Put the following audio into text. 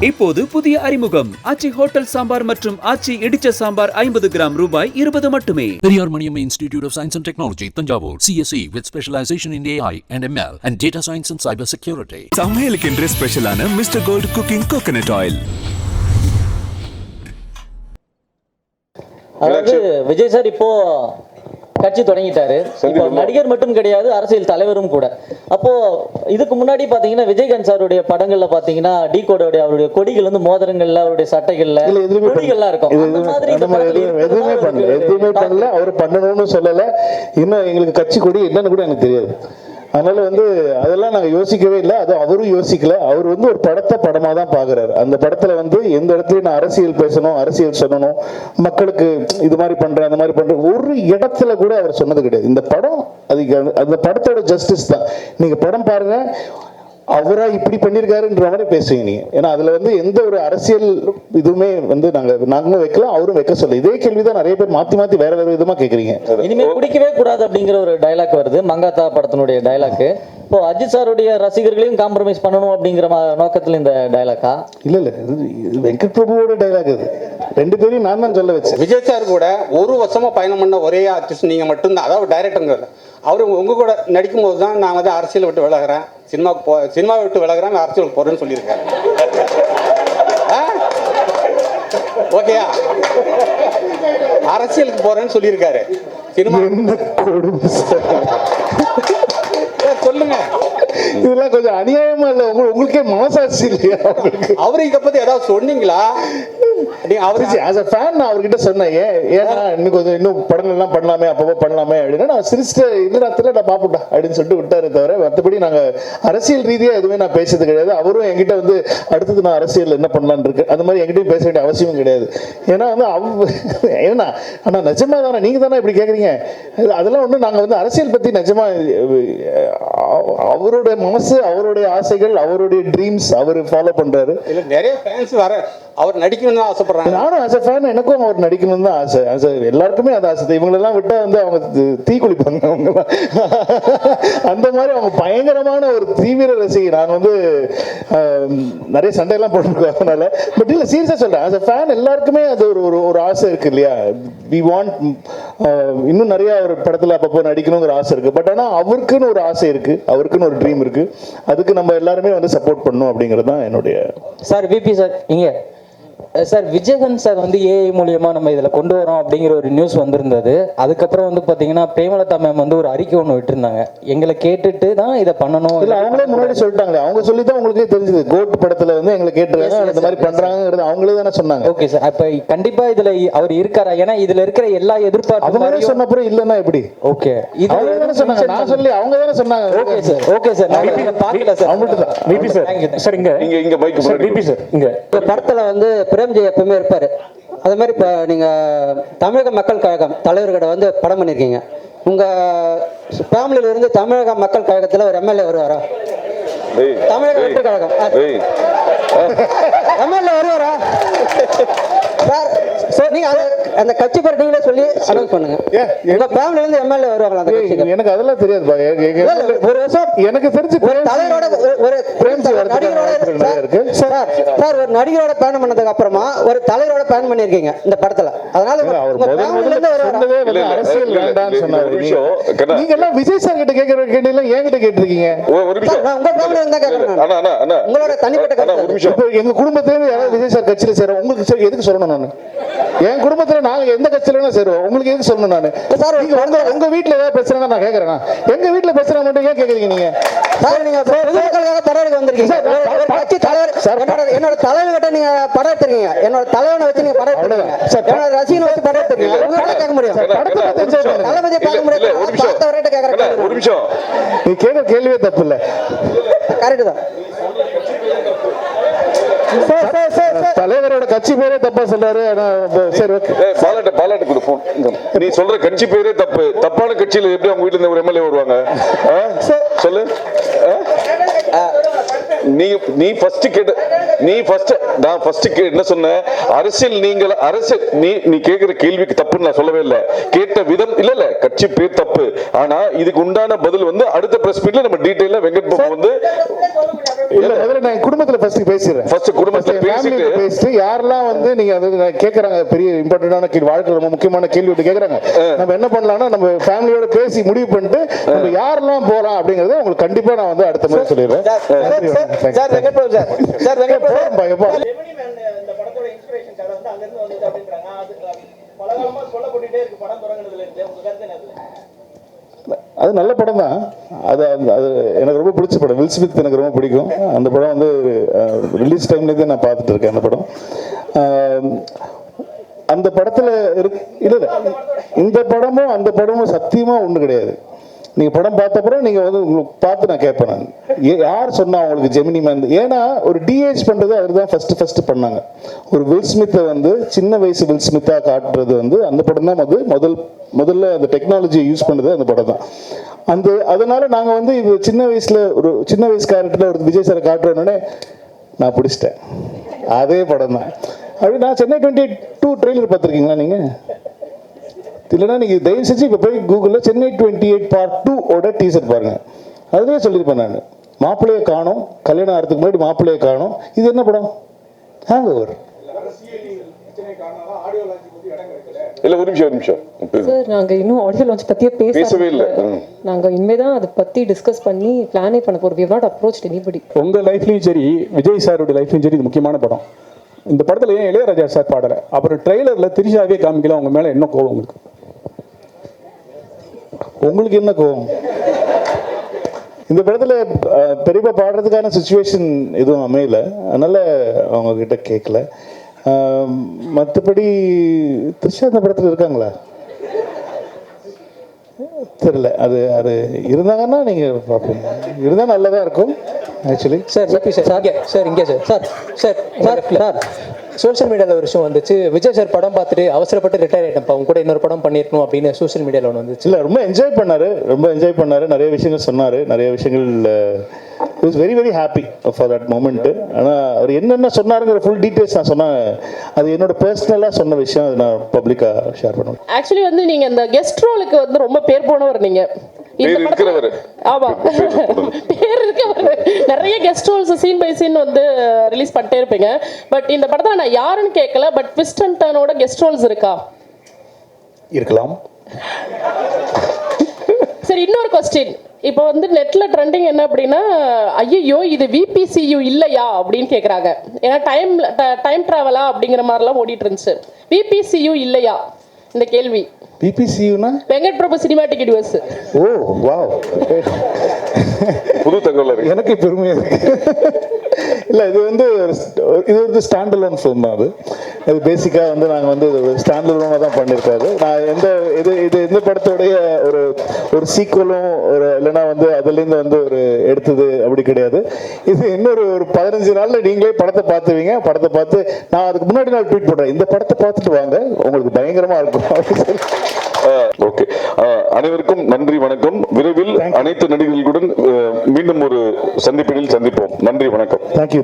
இப்போது புதிய அறிமுகம் ஆச்சி ஹோட்டல் சாம்பார் மற்றும் ஆச்சி இடிச்ச சாம்பார் 50 கிராம் ரூபாய் 20 மட்டுமே. Periyar Maniamma Institute of Science and Technology, Tanjavur, CSE with specialization in AI and ML and Data Science and Cyber Security. சமையலுக்கென்று ஸ்பெஷலான mister gold cooking coconut oil. அதாவது விஜய் சார் இப்போ கட்சி தொடங்கிட்டாரு. இப்போ நடிகர் மட்டும் கிடையாது, அரசியல் தலைவரும் கூட. அப்போ இதுக்கு முன்னாடி பாத்தீங்கன்னா விஜயகாந்த் சாருடைய படங்கள்ல பாத்தீங்கன்னா டீகோடோடைய அவருடைய கொடிகள் வந்து மோதிரங்கள்ல அவருடைய சட்டைகள்ல கொடிகள்லாம் இருக்கும். எதுவுமே பண்ணல, அவர் பண்ணணும்னு சொல்லல. இன்னும் எங்களுக்கு கட்சி கொடி என்னன்னு கூட எனக்கு தெரியாது. அதனால அதெல்லாம் நாங்கள் யோசிக்கவே இல்லை. அது அவரும் யோசிக்கல. அவர் ஒரு படத்தை படமாக தான் பார்க்குறாரு. அந்த படத்தில் எந்த இடத்துலையும் நான் அரசியல் பேசணும், அரசியல் சொல்லணும், மக்களுக்கு இது மாதிரி பண்ணுறேன், அந்த மாதிரி பண்ணுறேன், ஒரு இடத்துல கூட அவர் சொன்னது கிடையாது. இந்த படம் அந்த படத்தோட ஜஸ்டிஸ் தான். நீங்கள் படம் பாருங்க, அவரா இப்படி பண்ணியிருக்காருன்ற மாதிரி பேசுவீங்க நீங்க. ஏன்னா அதுல எந்த ஒரு அரசியல் இதுவுமே நாங்களும் வைக்கல, அவரும் வைக்க சொல்ல. இதே கேள்விதான் நிறைய பேர் மாத்தி மாத்தி வேற வேற விதமா கேக்குறீங்க. இனிமே குடிக்கவே கூடாது அப்படிங்கிற ஒரு டைலாக் வருது, மங்காத்தா படத்தினுடைய டைலாக். இப்போ அஜித் சாருடைய ரசிகர்களையும் காம்ப்ரமைஸ் பண்ணணும் அப்படிங்கிற நோக்கத்துல இந்த டைலாக்கா? இல்ல இல்ல, வெங்கட் பிரபுவோட டைலாக். அது ரெண்டு பேரையும் நான் தான் சொல்ல வச்சேன். விஜய் சார் கூட ஒரு வருஷமா பயணம் பண்ண ஒரே ஆர்டிஸ்ட் நீங்க மட்டும்தான். அதாவது டைரக்டருங்க அவரு உங்க கூட நடிக்கும் போது தான் நான் அரசியல் விட்டு விலகிறேன், சினிமா விட்டு விலகிறேன், அரசியலுக்கு போறேன்னு சொல்லியிருக்காரு. ஓகேயா? அரசியலுக்கு போறேன்னு சொல்லியிருக்காரு. சினிமா சொல்லுங்க. இதெல்லாம் கொஞ்சம் அநியாயமா இல்ல? உங்களுக்கே மனசாட்சி இல்லையா? அவரு இதை பத்தி ஏதாவது சொன்னீங்களா? அவர்கிட்ட சொன்னேன், ஏன்னா இன்னும் கொஞ்சம் இன்னும் படங்கள் எல்லாம் பண்ணலாமே, அப்பப்போ பண்ணலாமே அப்படின்னா நான் சிரிச்சிட்டு இந்த நேரத்தில் நான் பாப்புட்டா அப்படின்னு சொல்லிட்டு விட்டாரு. தவிர மற்றபடி நாங்கள் அரசியல் ரீதியாக எதுவுமே நான் பேசுறது கிடையாது. அவரும் என்கிட்ட அடுத்தது நான் அரசியல் என்ன பண்ணலான்னு இருக்கு அந்த மாதிரி என்கிட்டயும் பேச வேண்டிய அவசியமும் கிடையாது. ஏன்னா ஏன்னா ஆனால் நிஜமா தானே நீங்க தானே இப்படி கேட்குறீங்க? அதெல்லாம் ஒன்றும் நாங்கள் அரசியல் பற்றி நிஜமா அவருடைய மனசு, அவருடைய ஆசைகள், அவருடைய ட்ரீம்ஸ் அவர் ஃபாலோ பண்றாரு. நிறைய ஃபேன்ஸ் வர அவர் நடிக்கணும்னு ஆசைப்படுறாங்க. நானும் ஆஸ் எ ஃபேன் எனக்கும் அவர் நடிக்கணும்னு தான் ஆசை. எல்லாருக்குமே அது ஆசை. இவங்களெல்லாம் விட்டா அவங்க தீ குளிப்பாங்க. அவங்க அந்த மாதிரி அவங்க பயங்கரமான ஒரு தீவிர ரசிகை. நாங்கள் நிறைய சண்டையெல்லாம் போட்டிருக்கோம். அதனால பட் இல்லை, சீரியஸாக சொல்றேன், ஆஸ் எ ஃபேன் எல்லாருக்குமே அது ஒரு ஆசை இருக்கு இல்லையா? வி வாண்ட் இன்னும் நிறைய ஒரு படத்தில் அப்பப்போ நடிக்கணுங்கிற ஆசை இருக்கு. பட் ஆனால் அவருக்குன்னு ஒரு ஆசை இருக்கு, அவருக்குன்னு ஒரு ட்ரீம் இருக்கு. அதுக்கு நம்ம எல்லாருமே சப்போர்ட் பண்ணணும் அப்படிங்கிறது தான் என்னுடைய. சார் விபி சார், இங்க சார் விஜயகாந்த் சார் ஏஐ மூலியமா நம்ம இதுல கொண்டு வரோம் அப்படிங்கிற ஒரு நியூஸ் வந்திருந்தது. அதுக்கப்புறம் பாத்தீங்கன்னா பிரேமலதா மேம் ஒரு அறிக்கை ஒன்று விட்டுருந்தாங்க, எங்களை கேட்டுட்டு தான் இதை பண்ணணும். இல்ல அவங்களே முன்னாடி சொல்லிட்டாங்க. அவங்க சொல்லி தான் உங்களுக்கே தெரிஞ்சது. கோட் படத்துல எங்களை கேட்டுருக்காங்க, இந்த மாதிரி பண்றாங்கிறது அவங்களே தானே சொன்னாங்க. ஓகே சார், அப்ப கண்டிப்பா இதுல அவர் இருக்காரா? ஏன்னா இதுல இருக்கிற எல்லா எதிர்பார்ப்பும் அவங்க சொன்ன அப்புறம் இல்லன்னா எப்படி? ஓகே, அவங்க தானே சொன்னாங்க, நான் சொல்லி அவங்க தானே சொன்னாங்க. ஓகே சார், ஓகே சார், நான் பார்க்கல சார். அவங்கள்ட்ட தான் விபி சார், சார் இங்க மைக் சார், விபி சார் இங்க படத்துல பிரேம்ஜி எப்பவுமே இருப்பாரு. அதே மாதிரி இப்போ நீங்கள் தமிழக மக்கள் கழகம் தலைவர்கிட்ட படம் பண்ணியிருக்கீங்க. உங்கள் ஃபேமிலியில இருந்து தமிழக மக்கள் கழகத்தில் ஒரு எம்எல்ஏ வருவாரா? தமிழக மக்கள் கழகம் எம்எல்ஏ வருவாரா சார்? நீங்க அந்த கட்சி பேர் நீங்களே சொல்லி அனௌன்ஸ் பண்ணுங்க. உங்க ஃபேமிலில இருந்து எம்எல்ஏ வருவாங்களா அந்த கட்சிக்கு? எனக்கு அதெல்லாம் தெரியாது. ஒரு வருஷம் எனக்கு தெரிஞ்சு ஒரு தலைவரோட ஒரு சார் ஒரு நடிகரோட பயணம் பண்ணதுக்கு அப்புறமா ஒரு தலைவரோட பயணம் பண்ணிருக்கீங்க இந்த படத்துல. அதனால அரசியல் வேண்டாம்னு சொன்னாரு. நீங்க எல்லாம் விஜய் சார் கிட்ட கேட்கிற கேள்வி எல்லாம் என்கிட்ட கேட்டிருக்கீங்க. நான் உங்க ஃபேமிலில இருந்தா கேக்குறேன். உங்களோட தனிப்பட்ட கருத்து. எங்க குடும்பத்திலே யாராவது விஜய் சார் கட்சியில சேரும், உங்களுக்கு எதுக்கு சொல்லணும்? நானு என் குடும்பத்துல நாங்க எந்த கட்சியில சேருவோம், உங்களுக்கு எதுக்கு சொல்லணும்? நானு உங்க வீட்டுல ஏதாவது பிரச்சனை நான் கேக்குறேன். எங்க வீட்டுல பிரச்சனை மட்டும் ஏன் கேக்குறீங்க நீங்க? படம் வந்திருக்கீங்க, என்னோட தலைவர்கிட்ட நீங்க படம் எடுத்துருக்கீங்க, என்னோட தலைவனை வச்சு நீங்க படம் எடுத்துருக்கீங்க, என்னோட ரசிகனை வச்சு படம் எடுத்துருக்கீங்க. உங்ககிட்ட கேட்க முடியும், தளபதியை பார்க்க முடியாது. கேட்கறேன், ஒரு நிமிஷம், நீ கேட்க கேள்வியே தப்பு இல்ல, கரெக்ட் தான். தலைவரோட கட்சி பேரே தப்பா சொல்றாரு. சரி ஓகே, பாலாட்ட கொடு போன். நீ சொல்ற கட்சி பேரே தப்பு. தப்பான கட்சியில எப்படி அவங்க வீட்டுல இருந்து ஒரு எம்எல்ஏ வருவாங்க? சொல்லு. என்ன சொன்ன? அரசியல் நீ கேக்குற கேள்விக்கு தப்புன்னு நான் சொல்லவே இல்லை. கேட்ட விதம் இல்ல கட்சி பேர் தப்பு. ஆனா இதுக்கு உண்டான பதில் அடுத்த பிரஸ் மீட்ல நம்ம டீடைலா வெங்கட் பாபு இல்ல முதல்ல நான் குடும்பத்துல ஃபர்ஸ்ட் பேசிடுறேன். ஃபர்ஸ்ட் குடும்பத்துல பேசிட்டு யாரெல்லாம் வந்து நீங்க அது கேக்குறாங்க பெரிய இம்பார்ட்டன்டான கேள்வி, வாழ்க்கை ரொம்ப முக்கியமான கேள்வி விட்டு கேக்குறாங்க, நம்ம என்ன பண்ணலாம்னா நம்ம ஃபேமிலியோட பேசி முடிவு பண்ணிட்டு நம்ம யாரெல்லாம் போறோம் அப்படிங்கறத உங்களுக்கு கண்டிப்பா நான் வந்து அடுத்த முறை சொல்லிடுறேன். சார் வெங்கட் பிரபு சார் வெங்கட் பிரபு இந்த படத்தோட இன்ஸ்பிரேஷன் கதை வந்து அங்க இருந்து வந்தது அப்படின்றாங்க. அது பலகாலமா சொல்லப்பட்டுட்டே இருக்கு படம் தொடங்குனதுல இருந்து. உங்க கருத்து என்ன? அது நல்ல படம் தான். அது அது எனக்கு ரொம்ப பிடிச்ச படம். வில் ஸ்மித் எனக்கு ரொம்ப பிடிக்கும். அந்த படம் வந்து ரிலீஸ் டைம்லேருந்தே நான் பார்த்துட்டு இருக்கேன் அந்த படம். அந்த படத்தில் இல்லை இந்த படமும் அந்த படமும் சத்தியமாக ஒன்றும் கிடையாது. நீங்கள் படம் பார்த்தப்பறம் நீங்கள் வந்து உங்களுக்கு பார்த்து நான் கேட்பேன், நான் யார் சொன்னா உங்களுக்கு ஜெமினி மேன்? ஏன்னா ஒரு டிஏஜ் பண்ணுறது அவர் தான் ஃபஸ்ட்டு பண்ணாங்க. ஒரு வில் ஸ்மித்தை வந்து சின்ன வயசு வில் ஸ்மித்தாக காட்டுறது வந்து அந்த படம் தான் முதல்ல அந்த டெக்னாலஜியை யூஸ் பண்ணது அந்த படம் தான். அதனால நாங்கள் வந்து இது சின்ன வயசு கேரக்டரில் ஒரு விஜய் சாரை காட்டுறோன்னே நான் பிடிச்சிட்டேன். அதே படம் தான். அப்படி நான் சென்னை 22 ட்ரெய்லர் பார்த்துருக்கீங்களா நீங்கள்? இல்லைன்னா நீங்கள் தயவு செஞ்சு இப்போ போய் கூகுளில் சென்னை 28 Part 2 டீசர் பாருங்க. அதுவே சொல்லியிருப்பேன் நான், மாப்பிள்ளையை காணோம், கல்யாணம் ஆகிறதுக்கு முன்னாடி மாப்பிள்ளையை காணோம். இது என்ன படம்? Hang over. இல்ல ஒரு நிமிஷம் சார், நாங்க இன்னும் ஆடியோ லான்ச் பத்தியே பேசவே இல்ல. நாங்க இனிமே தான் அதை பத்தி டிஸ்கஸ் பண்ணி பிளானே பண்ண போறோம். we have not approached anybody. உங்க லைஃப்லயும் சரி, விஜய் சாரோட லைஃப்லயும் சரி, இது முக்கியமான படம். இந்த படத்துல ஏன் இளையராஜா சார் பாடல? அப்புறம் ட்ரெய்லர்ல திரிஷாவே காமிக்கல. உங்க மேல என்ன கோவம் உங்களுக்கு? உங்களுக்கு என்ன கோவம்? இந்த படத்துல பெரியப்பா பாடுறதுக்கான சுச்சுவேஷன் எதுவும் அமையல, அதனால அவங்க கிட்ட கேட்கல. மற்றபடி த்ரிஷா இந்த படத்துல இருக்காங்களா தெரியல. அது இருந்தாங்கன்னா நீங்க பார்ப்பீங்க. இருந்தா நல்லதா இருக்கும் ஆக்சுவலி. சார் சோஷியல் மீடியாவில் ஒரு விஷயம் வந்துச்சு, விஜய் சார் படம் பார்த்துட்டு அவசரப்பட்டு ரிட்டையர் ஆகிட்டப்பா, அவங்க கூட இன்னொரு படம் பண்ணிருக்கணும் அப்படின்னு சோஷியல் மீடியாவில் ஒன்று வந்துச்சு. இல்லை, ரொம்ப என்ஜாய் பண்ணாரு, நிறைய விஷயங்கள் சொன்னார், நிறைய விஷயங்கள் is very very happy for that moment. ஆனால் அவர் என்னென்ன சொன்னாருங்கிற ஃபுல் டீட்டெயில்ஸ் நான் சொன்னேன். அது என்னோட பர்சனலாக சொன்ன விஷயம், அது நான் பப்ளிக்காக ஷேர் பண்ணுவேன். ஆக்சுவலி வந்து நீங்க இந்த கெஸ்ட் ரோலுக்கு வந்து ரொம்ப பேர் போனவர் நீங்க. நிறைய guest roles scene by scene வந்து ரிலீஸ் பண்ணிட்டே இருப்பீங்க. பட் இந்த படத்துல நான் யாருன்னு கேட்கல, பட் ட்விஸ்ட் அண்ட் டர்னோட கெஸ்ட் ரோல்ஸ் இருக்கா? இருக்கலாம். சரி, இன்னொரு கொஸ்டின். இப்போ வந்து நெட்ல ட்ரெண்டிங் என்ன அப்படின்னா, ஐயோ இது விபிசியு இல்லையா அப்படின்னு கேட்குறாங்க. ஏன்னா டைம் டிராவலா அப்படிங்கிற மாதிரிலாம் ஓடிட்டு இருந்துச்சு. விபிசியு இல்லையா இந்த கேள்வி? பிபிசியுனா வெங்கட் பிரபு சினிமாட்டிக் யூனிவர்ஸ். ஓ வாவ், புது தகவல் எனக்கு பெருமையா இருக்கு. இல்லை, இது வந்து ஸ்டாண்ட் அலோன் ஃபிலிம் தான். அது பேசிக்காக வந்து நாங்கள் வந்து ஸ்டாண்ட் அலோனாக தான் பண்ணியிருக்காரு. நான் எந்த படத்தோடைய ஒரு சீக்குவலும் இல்லைன்னா வந்து அதுலேருந்து வந்து ஒரு எடுத்தது அப்படி கிடையாது. இது இன்னொரு 15 நாளில் நீங்களே படத்தை பார்த்துவீங்க. படத்தை பார்த்து நான் அதுக்கு முன்னாடி நாள் ட்வீட் பண்ணுறேன், இந்த படத்தை பார்த்துட்டு வாங்க, உங்களுக்கு பயங்கரமாக இருக்கும் அப்படின்னு சொல்லி. ஓகே, அனைவருக்கும் நன்றி, வணக்கம். விரைவில் அனைத்து நடிகர்களுடன் மீண்டும் ஒரு சந்திப்பினில் சந்திப்போம். நன்றி, வணக்கம். தேங்க்யூ.